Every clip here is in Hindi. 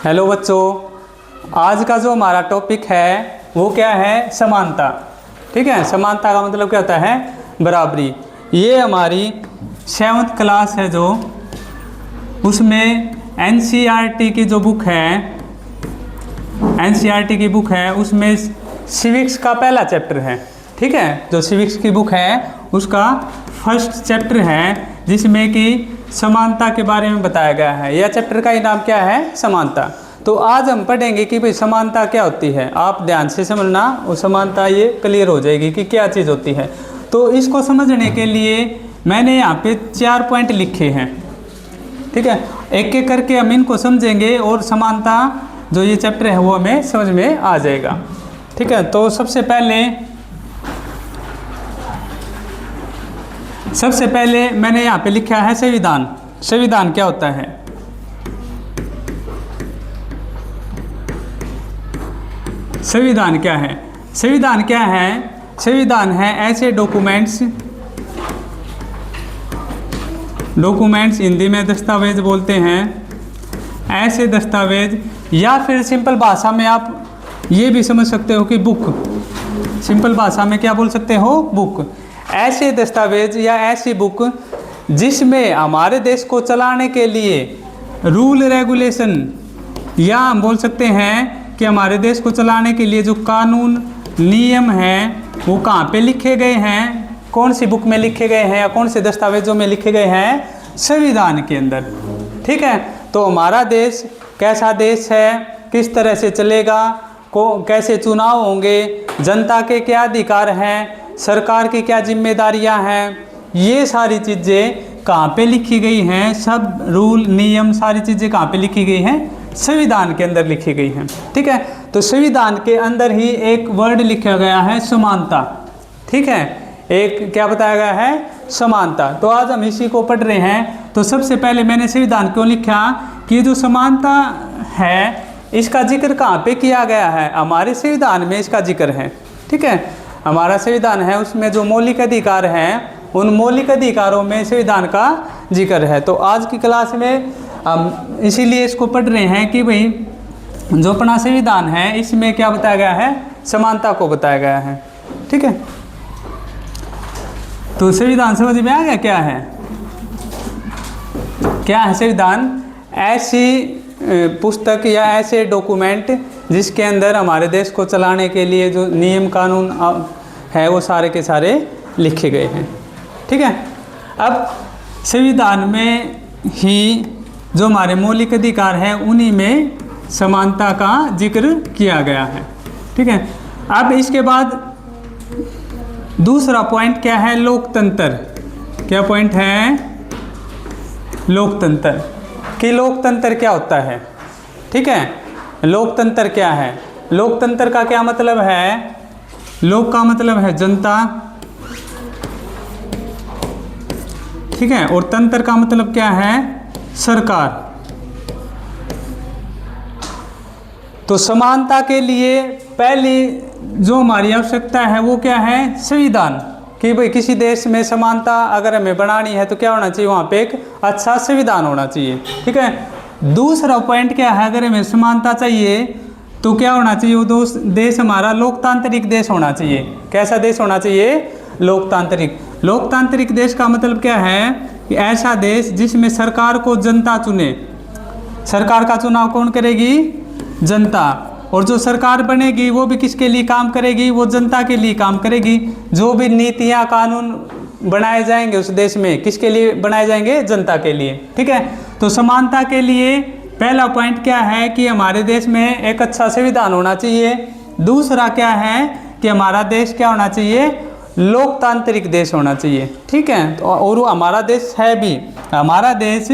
हेलो बच्चों, आज का जो हमारा टॉपिक है वो क्या है? समानता। ठीक है, समानता का मतलब क्या होता है? बराबरी। ये हमारी 7th क्लास है जो, उसमें एनसीईआरटी की जो बुक है, एनसीईआरटी की बुक है उसमें सिविक्स का पहला चैप्टर है। ठीक है, जो सिविक्स की बुक है उसका फर्स्ट चैप्टर है जिसमें कि समानता के बारे में बताया गया है। यह चैप्टर का ही नाम क्या है? समानता। तो आज हम पढ़ेंगे कि भाई समानता क्या होती है। आप ध्यान से समझना, वो समानता ये क्लियर हो जाएगी कि क्या चीज़ होती है। तो इसको समझने के लिए मैंने यहाँ पे 4 पॉइंट लिखे हैं। ठीक है, एक एक करके हम इनको समझेंगे और समानता जो ये चैप्टर है वो हमें समझ में आ जाएगा। ठीक है, तो सबसे पहले मैंने यहाँ पे लिखा है संविधान। संविधान क्या होता है? संविधान क्या है? संविधान क्या है? संविधान है ऐसे डॉक्यूमेंट्स, हिंदी में दस्तावेज बोलते हैं, ऐसे दस्तावेज, या फिर सिंपल भाषा में आप ये भी समझ सकते हो कि बुक। सिंपल भाषा में क्या बोल सकते हो? बुक। ऐसे दस्तावेज या ऐसी बुक जिसमें हमारे देश को चलाने के लिए रूल रेगुलेशन, या हम बोल सकते हैं कि हमारे देश को चलाने के लिए जो कानून नियम हैं वो कहाँ पे लिखे गए हैं, कौन सी बुक में लिखे गए हैं या कौन से दस्तावेजों में लिखे गए हैं? संविधान के अंदर। ठीक है, तो हमारा देश कैसा देश है, किस तरह से चलेगा, कैसे चुनाव होंगे, जनता के क्या अधिकार हैं, सरकार की क्या जिम्मेदारियां हैं, ये सारी चीज़ें कहाँ पे लिखी गई हैं? सब रूल नियम सारी चीज़ें कहाँ पे लिखी गई हैं? संविधान के अंदर लिखी गई हैं। ठीक है, तो संविधान के अंदर ही एक वर्ड लिखा गया है समानता। ठीक है, एक क्या बताया गया है? समानता। तो आज हम इसी को पढ़ रहे हैं। तो सबसे पहले मैंने संविधान क्यों लिखा कि जो समानता है इसका जिक्र कहाँ पे किया गया है? हमारे संविधान में इसका जिक्र है। ठीक है, हमारा संविधान है उसमें जो मौलिक अधिकार हैं उन मौलिक अधिकारों में संविधान का जिक्र है। तो आज की क्लास में हम इसीलिए इसको पढ़ रहे हैं कि भाई जो अपना संविधान है इसमें क्या बताया गया है? समानता को बताया गया है। ठीक है, तो संविधान समझ में आ गया क्या है? क्या है संविधान? ऐसी पुस्तक या ऐसे डॉक्यूमेंट जिसके अंदर हमारे देश को चलाने के लिए जो नियम कानून है वो सारे के सारे लिखे गए हैं। ठीक है, अब संविधान में ही जो हमारे मौलिक अधिकार हैं उन्हीं में समानता का जिक्र किया गया है। ठीक है, अब इसके बाद दूसरा पॉइंट क्या है? लोकतंत्र। क्या पॉइंट है? लोकतंत्र। कि लोकतंत्र क्या होता है? ठीक है, लोकतंत्र क्या है? लोकतंत्र का क्या मतलब है? लोक का मतलब है जनता। ठीक है, और तंत्र का मतलब क्या है? सरकार। तो समानता के लिए पहली जो हमारी आवश्यकता है वो क्या है? संविधान। कि भाई किसी देश में समानता अगर हमें बनानी है तो क्या होना चाहिए? वहाँ पे एक अच्छा संविधान होना चाहिए। ठीक है, दूसरा पॉइंट क्या है? अगर हमें समानता चाहिए तो क्या होना चाहिए? वो देश हमारा लोकतांत्रिक देश होना चाहिए। कैसा देश होना चाहिए? लोकतांत्रिक। लोकतांत्रिक देश का मतलब क्या है? कि ऐसा देश जिसमें सरकार को जनता चुने। सरकार का चुनाव कौन करेगी? जनता। और जो सरकार बनेगी वो भी किसके लिए काम करेगी? वो जनता के लिए काम करेगी। जो भी नीतियाँ कानून बनाए जाएंगे उस देश में किसके लिए बनाए जाएंगे? जनता के लिए। ठीक है, तो समानता के लिए पहला पॉइंट क्या है? कि हमारे देश में एक अच्छा संविधान होना चाहिए। दूसरा क्या है? कि हमारा देश क्या होना चाहिए? लोकतांत्रिक देश होना चाहिए। ठीक है, और वो हमारा देश है भी। हमारा देश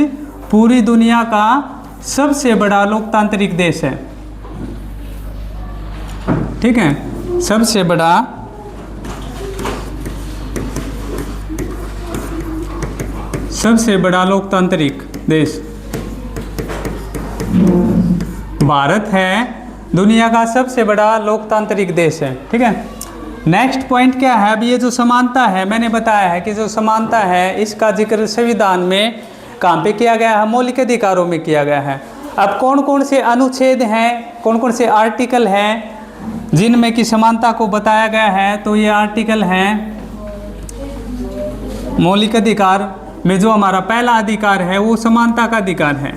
पूरी दुनिया का सबसे बड़ा लोकतांत्रिक देश है। ठीक है, सबसे बड़ा लोकतांत्रिक देश भारत है। दुनिया का सबसे बड़ा लोकतांत्रिक देश है। ठीक है, नेक्स्ट पॉइंट क्या है? अब ये जो समानता है मैंने बताया है कि जो समानता है इसका जिक्र संविधान में कहाँ पे किया गया है? मौलिक अधिकारों में किया गया है। अब कौन कौन से अनुच्छेद हैं, कौन कौन से आर्टिकल हैं जिनमें कि समानता को बताया गया है? तो ये आर्टिकल हैं मौलिक अधिकार में जो हमारा पहला अधिकार है वो समानता का अधिकार है।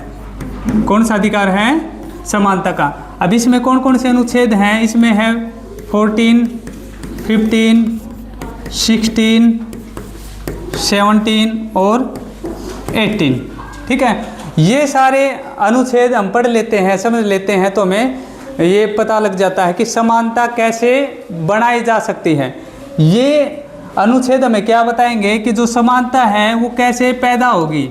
कौन सा अधिकार है? समानता का। अब इसमें कौन कौन से अनुच्छेद हैं? इसमें है 14, 15, 16, 17 और 18। ठीक है, ये सारे अनुच्छेद हम पढ़ लेते हैं, समझ लेते हैं तो हमें ये पता लग जाता है कि समानता कैसे बनाई जा सकती है। ये अनुच्छेद हमें क्या बताएंगे कि जो समानता है वो कैसे पैदा होगी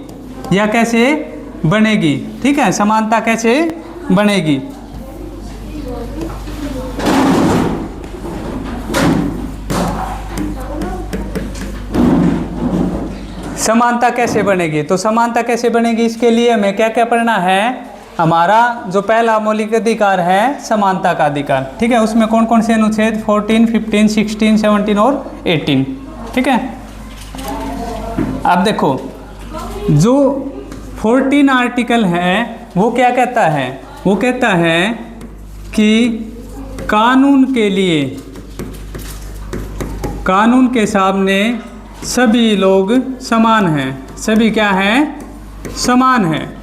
या कैसे बनेगी। ठीक है, समानता कैसे बनेगी। समानता कैसे बनेगी? तो समानता कैसे बनेगी इसके लिए हमें क्या क्या पढ़ना है? हमारा जो पहला मौलिक अधिकार है समानता का अधिकार। ठीक है, उसमें कौन कौन से अनुच्छेद? 14, 15, 16, 17 और 18। ठीक है, अब देखो जो 14 आर्टिकल है वो क्या कहता है? वो कहता है कि कानून के लिए, कानून के सामने सभी लोग समान हैं। सभी क्या हैं? समान हैं।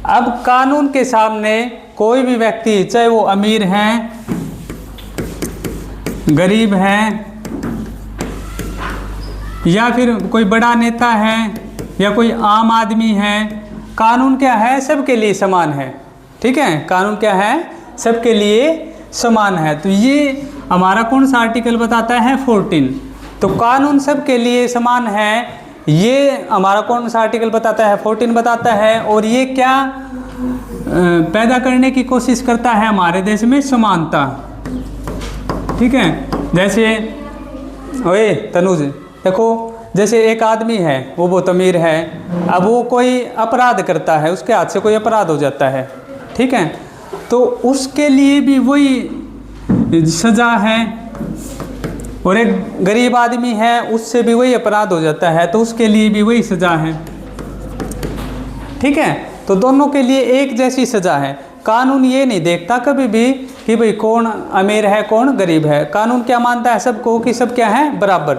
अब कानून के सामने कोई भी व्यक्ति, चाहे वो अमीर हैं, गरीब हैं, या फिर कोई बड़ा नेता है या कोई आम आदमी है, कानून क्या है? सबके लिए समान है। ठीक है, कानून क्या है? सबके लिए समान है। तो ये हमारा कौन सा आर्टिकल बताता है? 14। तो कानून सबके लिए समान है, ये हमारा कौन सा आर्टिकल बताता है? 14 बताता है। और ये क्या पैदा करने की कोशिश करता है हमारे देश में? समानता। ठीक है, जैसे ओए तनुज देखो, जैसे एक आदमी है वो बहुत अमीर है, अब वो कोई अपराध करता है, उसके हाथ से कोई अपराध हो जाता है। ठीक है, तो उसके लिए भी वही सज़ा है। और एक गरीब आदमी है, उससे भी वही अपराध हो जाता है, तो उसके लिए भी वही सज़ा है। ठीक है, तो दोनों के लिए एक जैसी सज़ा है। कानून ये नहीं देखता कभी भी कि भाई कौन अमीर है कौन गरीब है। कानून क्या मानता है? सबको कि सब क्या है? बराबर।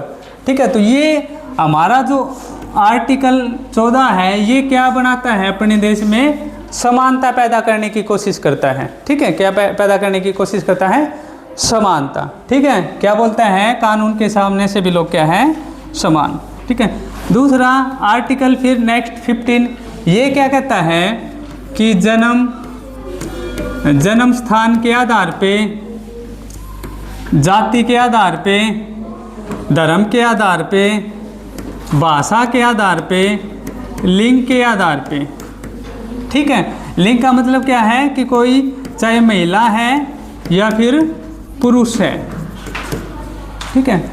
ठीक है, तो ये हमारा जो आर्टिकल 14 है ये क्या बनाता है? अपने देश में समानता पैदा करने की कोशिश करता है। ठीक है, क्या पैदा करने की कोशिश करता है? समानता। ठीक है, क्या बोलते हैं? कानून के सामने से भी लोग क्या है? समान। ठीक है, दूसरा आर्टिकल फिर नेक्स्ट 15 ये क्या कहता है कि जन्म स्थान के आधार पे, जाति के आधार पे, धर्म के आधार पे, भाषा के आधार पे, लिंग के आधार पे। ठीक है, लिंग का मतलब क्या है कि कोई चाहे महिला है या फिर पुरुष है। ठीक है,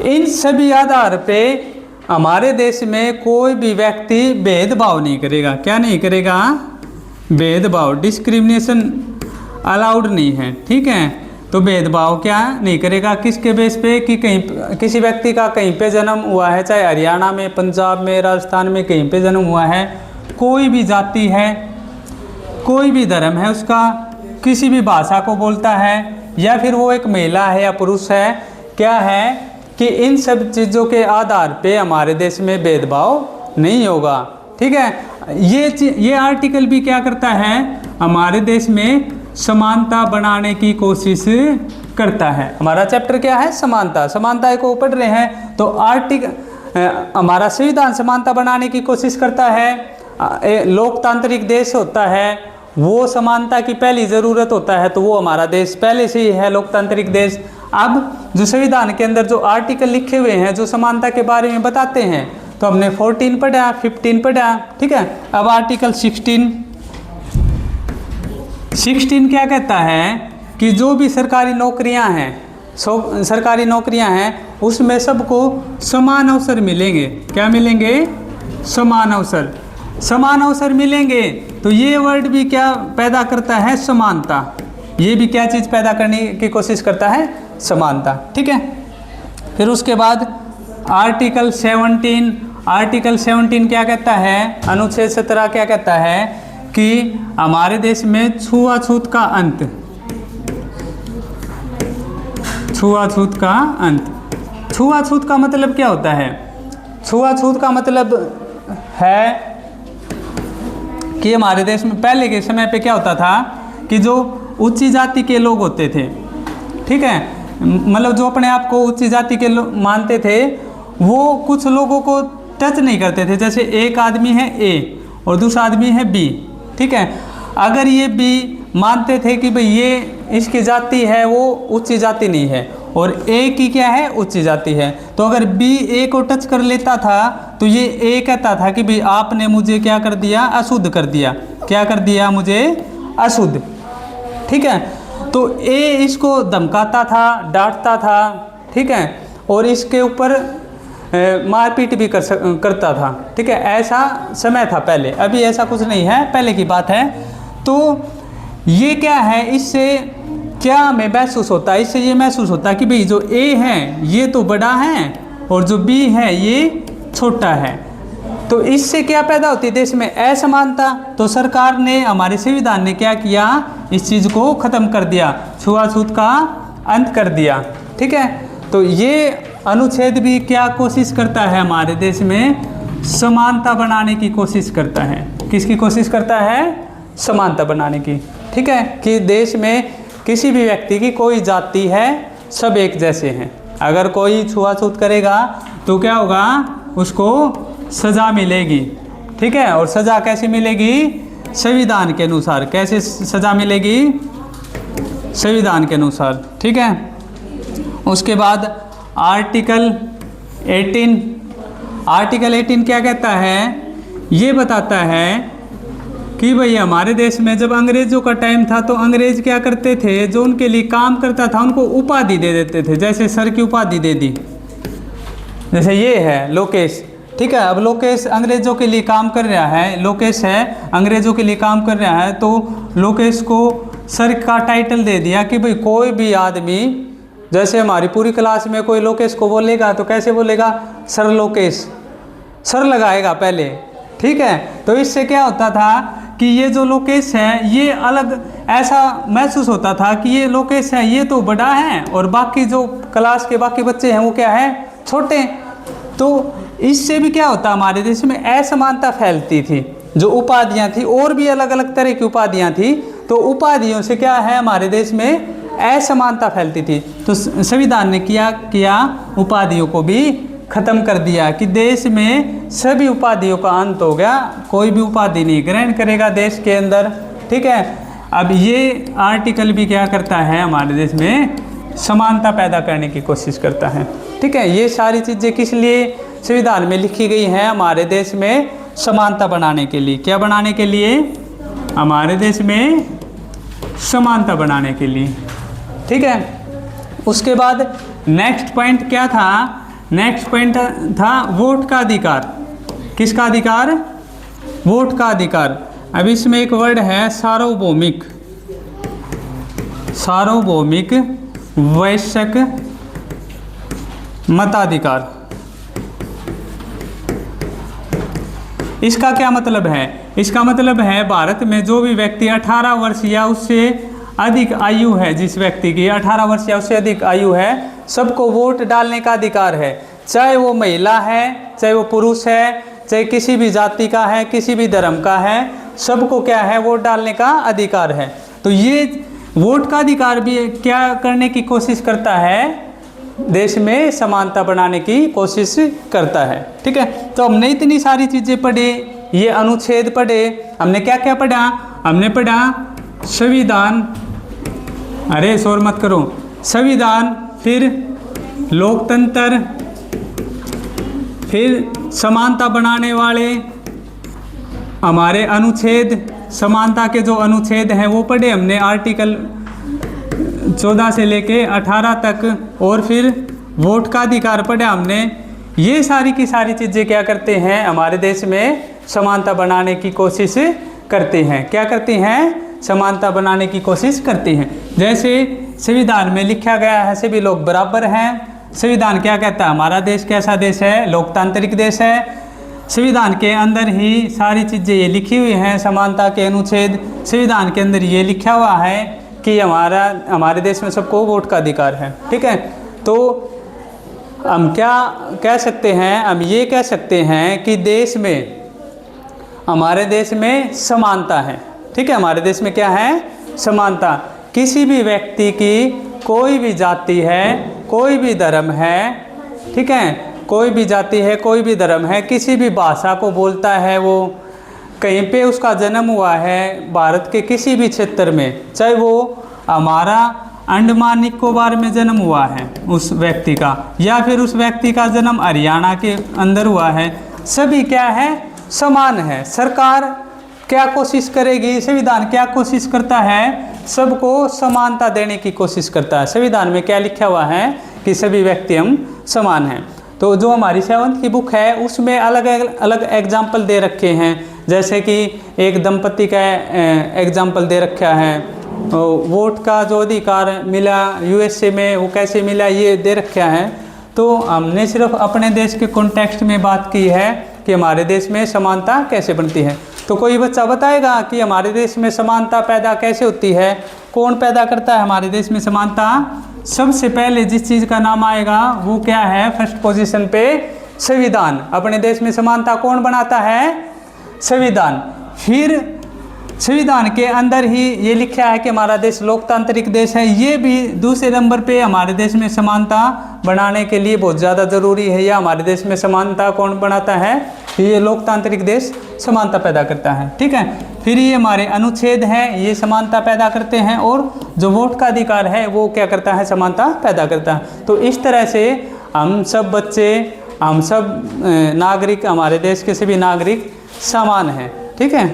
इन सभी आधार पे हमारे देश में कोई भी व्यक्ति भेदभाव नहीं करेगा। क्या नहीं करेगा? भेदभाव, डिस्क्रिमिनेशन अलाउड नहीं है। ठीक है, तो भेदभाव क्या नहीं करेगा? किसके बेस पे? कि कहीं किसी व्यक्ति का कहीं पे जन्म हुआ है, चाहे हरियाणा में, पंजाब में, राजस्थान में कहीं पे जन्म हुआ है, कोई भी जाति है, कोई भी धर्म है उसका, किसी भी भाषा को बोलता है, या फिर वो एक महिला है या पुरुष है, क्या है कि इन सब चीज़ों के आधार पे हमारे देश में भेदभाव नहीं होगा। ठीक है, ये आर्टिकल भी क्या करता है? हमारे देश में समानता बनाने की कोशिश करता है। हमारा चैप्टर क्या है? समानता। समानता को पढ़ रहे हैं तो आर्टिकल हमारा संविधान समानता बनाने की कोशिश करता है। लोकतांत्रिक देश होता है वो समानता की पहली ज़रूरत होता है, तो वो हमारा देश पहले से ही है लोकतांत्रिक देश। अब जो संविधान के अंदर जो आर्टिकल लिखे हुए हैं जो समानता के बारे में बताते हैं, तो हमने 14 पढ़ा, 15 पढ़ा। ठीक है, अब आर्टिकल 16 क्या कहता है कि जो भी सरकारी नौकरियां हैं, सरकारी नौकरियां हैं, उसमें सबको समान अवसर मिलेंगे। क्या मिलेंगे? समान अवसर। समान अवसर मिलेंगे, तो ये वर्ड भी क्या पैदा करता है? समानता। ये भी क्या चीज़ पैदा करने की कोशिश करता है? समानता। ठीक है, फिर उसके बाद आर्टिकल 17 क्या कहता है? अनुच्छेद 17 क्या कहता है कि हमारे देश में छुआछूत का अंत, छुआछूत का अंत। छुआछूत का मतलब क्या होता है? छुआछूत का मतलब है कि हमारे देश में पहले के समय पे क्या होता था कि जो उच्च जाति के लोग होते थे, ठीक है, मतलब जो अपने आप को उच्च जाति के मानते थे, वो कुछ लोगों को टच नहीं करते थे। जैसे एक आदमी है ए और दूसरा आदमी है बी, ठीक है, अगर ये बी मानते थे कि भाई ये इसकी जाति है, वो उच्च जाति नहीं है, और ए की क्या है, उच्च जाति है, तो अगर बी ए को टच कर लेता था तो ये ए कहता था कि भाई आपने मुझे क्या कर दिया, अशुद्ध कर दिया। क्या कर दिया? मुझे अशुद्ध, ठीक है। तो ए इसको धमकाता था, डांटता था, ठीक है, और इसके ऊपर मारपीट भी करता था, ठीक है। ऐसा समय था पहले, अभी ऐसा कुछ नहीं है, पहले की बात है। तो ये क्या है, इससे क्या हमें महसूस होता है? इससे ये महसूस होता है कि भाई जो ए है ये तो बड़ा है और जो बी है ये छोटा है। तो इससे क्या पैदा होती है देश में? असमानता। तो सरकार ने, हमारे संविधान ने क्या किया, इस चीज़ को ख़त्म कर दिया, छुआछूत का अंत कर दिया, ठीक है। तो ये अनुच्छेद भी क्या कोशिश करता है हमारे देश में? समानता बनाने की कोशिश करता है। किसकी कोशिश करता है? समानता बनाने की, ठीक है, कि देश में किसी भी व्यक्ति की कोई जाति है, सब एक जैसे हैं। अगर कोई छुआछूत करेगा तो क्या होगा, उसको सज़ा मिलेगी, ठीक है। और सज़ा कैसे मिलेगी? संविधान के अनुसार। कैसे सज़ा मिलेगी? संविधान के अनुसार, ठीक है। उसके बाद आर्टिकल 18 क्या कहता है? ये बताता है कि भाई हमारे देश में जब अंग्रेज़ों का टाइम था तो अंग्रेज़ क्या करते थे, जो उनके लिए काम करता था उनको उपाधि दे देते थे। जैसे सर की उपाधि दे दी, जैसे ये है लोकेश, ठीक है। अब लोकेश अंग्रेज़ों के लिए काम कर रहा है, लोकेश है अंग्रेज़ों के लिए काम कर रहा है, तो लोकेश को सर का टाइटल दे दिया कि भाई कोई भी आदमी, जैसे हमारी पूरी क्लास में कोई लोकेश को बोलेगा तो कैसे बोलेगा? सर लोकेश, सर लगाएगा पहले, ठीक है। तो इससे क्या होता था कि ये जो लोकेश है ये अलग, ऐसा महसूस होता था कि ये लोकेश है ये तो बड़ा है और बाकी जो क्लास के बाकी बच्चे हैं वो क्या है, छोटे। तो इससे भी क्या होता, हमारे देश में असमानता फैलती थी। जो उपाधियां थी, और भी अलग अलग तरह की उपाधियां थी, तो उपाधियों से क्या है, हमारे देश में असमानता फैलती थी। तो संविधान ने किया उपाधियों को भी ख़त्म कर दिया कि देश में सभी उपाधियों का अंत हो गया, कोई भी उपाधि नहीं ग्रहण करेगा देश के अंदर, ठीक है। अब ये आर्टिकल भी क्या करता है, हमारे देश में समानता पैदा करने की कोशिश करता है, ठीक है। ये सारी चीज़ें किस लिए संविधान में लिखी गई हैं? हमारे देश में समानता बनाने के लिए। क्या बनाने के लिए? हमारे देश में समानता बनाने के लिए, ठीक है। उसके बाद नेक्स्ट पॉइंट क्या था? नेक्स्ट पॉइंट था वोट का अधिकार। किसका अधिकार? वोट का अधिकार। अब इसमें एक वर्ड है सार्वभौमिक, सार्वभौमिक वैश्विक मताधिकार। इसका क्या मतलब है? इसका मतलब है भारत में जो भी व्यक्ति 18 वर्ष या उससे अधिक आयु है, जिस व्यक्ति की 18 वर्ष या उससे अधिक आयु है, सबको वोट डालने का अधिकार है। चाहे वो महिला है, चाहे वो पुरुष है, चाहे किसी भी जाति का है, किसी भी धर्म का है, सबको क्या है, वोट डालने का अधिकार है। तो ये वोट का अधिकार भी क्या करने की कोशिश करता है? देश में समानता बनाने की कोशिश करता है, ठीक है। तो हमने इतनी सारी चीज़ें पढ़ी, ये अनुच्छेद पढ़े, हमने क्या क्या पढ़ा? हमने पढ़ा संविधान, अरे शोर मत करो, संविधान, फिर लोकतंत्र, फिर समानता बनाने वाले हमारे अनुच्छेद, समानता के जो अनुच्छेद हैं वो पढ़े हमने, आर्टिकल 14 से लेके 18 तक, और फिर वोट का अधिकार पढ़ा हमने। ये सारी की सारी चीज़ें क्या करते हैं, हमारे देश में समानता बनाने की कोशिश करते हैं। क्या करते हैं? समानता बनाने की कोशिश करते हैं। जैसे संविधान में लिखा गया है सभी लोग बराबर हैं। संविधान क्या कहता है? हमारा देश कैसा देश है? लोकतांत्रिक देश है। संविधान के अंदर ही सारी चीज़ें ये लिखी हुई हैं। समानता के अनुच्छेद संविधान के अंदर ये लिखा हुआ है कि हमारे देश में सबको वोट का अधिकार है। ठीक है, तो हम क्या कह सकते हैं, हम ये कह सकते हैं कि हमारे देश में समानता है। ठीक है, हमारे देश में क्या है, समानता। किसी भी व्यक्ति की कोई भी जाति है, कोई भी धर्म है, ठीक है, कोई भी जाति है, कोई भी धर्म है, किसी भी भाषा को बोलता है, वो कहीं पे उसका जन्म हुआ है भारत के किसी भी क्षेत्र में, चाहे वो हमारा अंडमान निकोबार में जन्म हुआ है उस व्यक्ति का, या फिर उस व्यक्ति का जन्म हरियाणा के अंदर हुआ है, सभी क्या है, समान है। सरकार क्या कोशिश करेगी, संविधान क्या कोशिश करता है, सबको समानता देने की कोशिश करता है। संविधान में क्या लिखा हुआ है कि सभी व्यक्ति हम समान हैं। तो जो हमारी 7th की बुक है उसमें अलग अलग एग्जाम्पल दे रखे हैं, जैसे कि एक दंपति का एग्जाम्पल दे रखा है, वोट का जो अधिकार मिला USA में वो कैसे मिला ये दे रखा है। तो हमने सिर्फ अपने देश के कॉन्टेक्स्ट में बात की है कि हमारे देश में समानता कैसे बनती है। तो कोई बच्चा बताएगा कि हमारे देश में समानता पैदा कैसे होती है, कौन पैदा करता है हमारे देश में समानता? सबसे पहले जिस चीज़ का नाम आएगा वो क्या है, फर्स्ट पोजीशन पे संविधान। अपने देश में समानता कौन बनाता है? संविधान। फिर संविधान के अंदर ही ये लिखा है कि हमारा देश लोकतांत्रिक देश है, ये भी दूसरे नंबर पे हमारे देश में समानता बनाने के लिए बहुत ज़्यादा ज़रूरी है। या हमारे देश में समानता कौन बनाता है? ये लोकतांत्रिक देश समानता पैदा करता है। ठीक है, फिर ये हमारे अनुच्छेद हैं, ये समानता पैदा करते हैं, और जो वोट का अधिकार है वो क्या करता है, समानता पैदा करता है। तो इस तरह से हम सब बच्चे, हम सब नागरिक, हमारे देश के सभी नागरिक समान हैं। ठीक है।